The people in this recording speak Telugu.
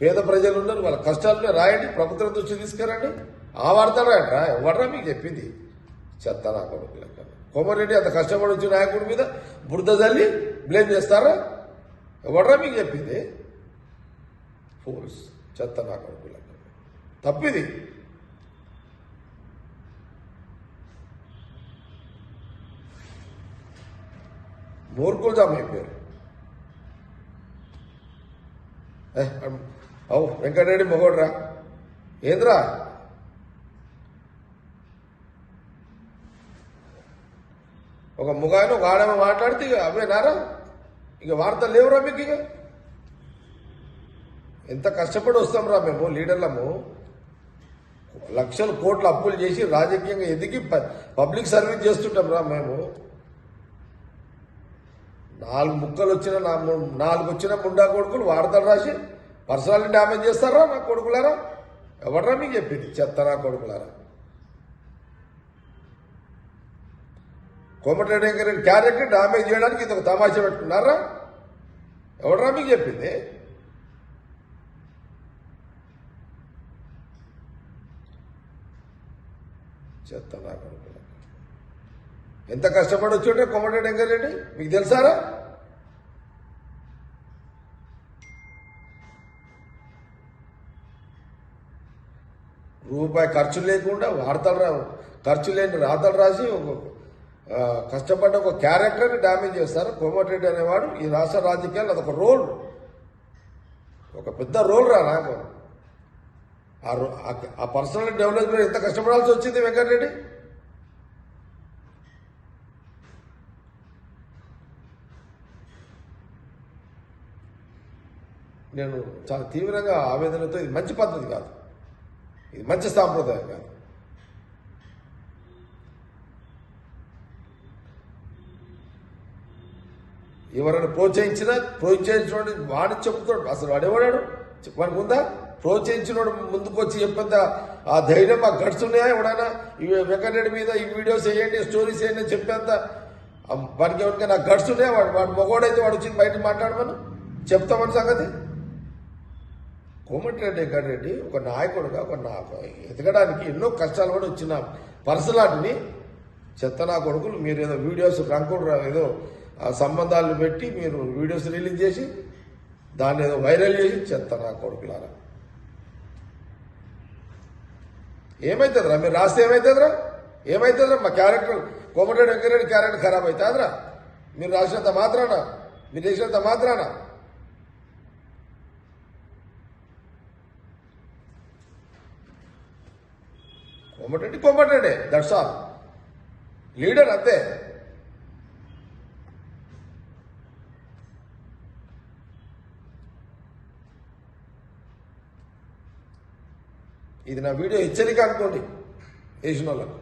పేద ప్రజలు ఉన్నారు, వాళ్ళ కష్టాలనే రాయండి, ప్రభుత్వం దృష్టి తీసుకురండి. ఆ వాడతారా అంటారా? ఎవడరా మీకు చెప్పింది? చెత్త నా కొడుకు లెక్క. కోమరెడ్డి అంత కష్టపడి వచ్చిన నాయకుడి మీద బురద జల్లి బ్లేమ్ చేస్తారా? ఎవడరా మీకు చెప్పింది? ఫోర్స్ చెత్త నా కొడుకు లెక్క. తప్పిది. మూర్ఖులు జామ అయిపోయారు. అవు వెంకటరెడ్డి మొగోడ్రా ఏంద్రా? ఒక ముగాయన ఒక ఆడమ మాట్లాడితే ఇక అవేనారా? ఇక వార్తలు లేవురా మీకు? ఇక ఎంత కష్టపడి వస్తాం రా మేము లీడర్లము. లక్షలు కోట్ల అప్పులు చేసి రాజకీయంగా ఎదిగి పబ్లిక్ సర్వీస్ చేస్తుంటాం రా మేము. 4 ముక్కలు వచ్చిన 4 వచ్చిన ముండా కొడుకులు వార్తలు రాసి పర్సనాలిటీ డ్యామేజ్ చేస్తారా నా కొడుకులారా? ఎవడరా మీకు చెప్పింది? చెత్త నా కొడుకులారా. కోమటిరెడ్డి వెంకటరెడ్డి క్యారెక్టర్ డ్యామేజ్ చేయడానికి ఇది ఒక తమాషా పెట్టుకున్నారా? ఎవడరా మీకు చెప్పింది? చెత్త నా కొడుకులారా. ఎంత కష్టపడి వచ్చి కోమటిరెడ్డి వెంకటరెడ్డి మీకు తెలుసారా? రూపాయి ఖర్చు లేకుండా వార్తలు ఖర్చు లేని రాతలు రాసి కష్టపడ్డ ఒక క్యారెక్టర్ని డ్యామేజ్ చేస్తారు. కోమటిరెడ్డి అనేవాడు ఈ రాష్ట్ర రాజకీయాలు అదొక రోల్, ఒక పెద్ద రోల్ రా నాకు. ఆ పర్సనల్ డెవలప్మెంట్ ఎంత కష్టపడాల్సి వచ్చింది వెంకటరెడ్డి. నేను చాలా తీవ్రంగా ఆవేదనతో, ఇది మంచి పద్ధతి కాదు, ఇది మంచి సాంప్రదాయం కాదు. ఎవరైనా ప్రోత్సహించినోడు వాడి చెప్తాడు. అసలు వాడేవాడాడు? వాడికి ఉందా? ప్రోత్సహించినోడు ముందుకు వచ్చి చెప్పేంత ఆ ధైర్యం, ఆ గట్స్ ఉన్నాయా? ఎవడైనా వెంకటరెడ్డి మీద ఈ వీడియోస్ వేయండి, స్టోరీస్ వేయండి చెప్పేంత వాడికి ఎవరికైనా గట్స్ ఉన్నాయా? వాడు మగోడైతే వాడు వచ్చి బయట మాట్లాడమని చెప్తామని సంగతి. కోమటిరెడ్డి వెంకటరెడ్డి ఒక నాయకుడుగా ఎదగడానికి ఎన్నో కష్టాలు కూడా వచ్చిన పర్సనాలిటీని చెత్త నా కొడుకులు మీరు ఏదో వీడియోస్ రంకుడు ఏదో సంబంధాలు పెట్టి మీరు వీడియోస్ రిలీజ్ చేసి దాన్ని ఏదో వైరల్ చేసి చెత్త నా కొడుకులారా. ఏమవుతుందిరా? మీరు రాస్తే ఏమవుతుందిరా? ఏమవుతుందిరా? మా క్యారెక్టర్ కోమటిరెడ్డి వెంకటరెడ్డి క్యారెక్టర్ ఖరాబ్ అవుతుందిరా మీరు రాసినంత మాత్రాన, మీరు చేసినంత మాత్రాన. Komatireddy that's all. లీడర్ అంతే. ఇది నా వీడియో హెచ్చరిక అనుకోండి వేసిన వాళ్ళకు.